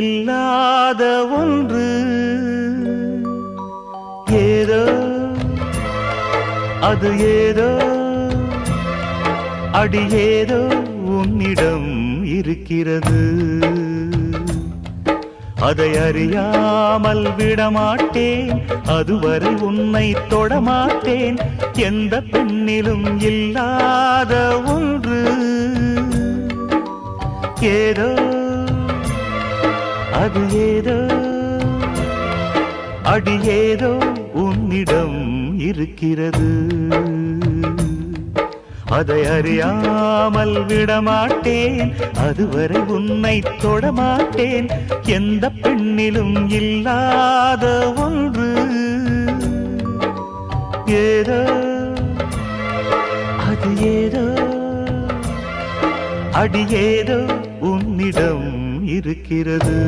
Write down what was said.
இல்லாத ஒன்று ஏதோ அது ஏதோ அடி ஏதோ உன்னிடம் இருக்கிறது. அதை அறியாமல் விடமாட்டேன், அதுவரை உன்னை தொடமாட்டேன். எந்த பெண்ணிலும் இல்லாத ஒன்று ஏதோ அது ஏதோ அடி ஏதோ உன்னிடம் இருக்கிறது. அதை அறியாமல் விடமாட்டேன், அதுவரை உன்னை தொடமாட்டேன். எந்த பெண்ணிலும் இல்லாத ஒன்று ஏதோ அது ஏதோ அடி ஏதோ உன்னிடம் இருக்கிறது.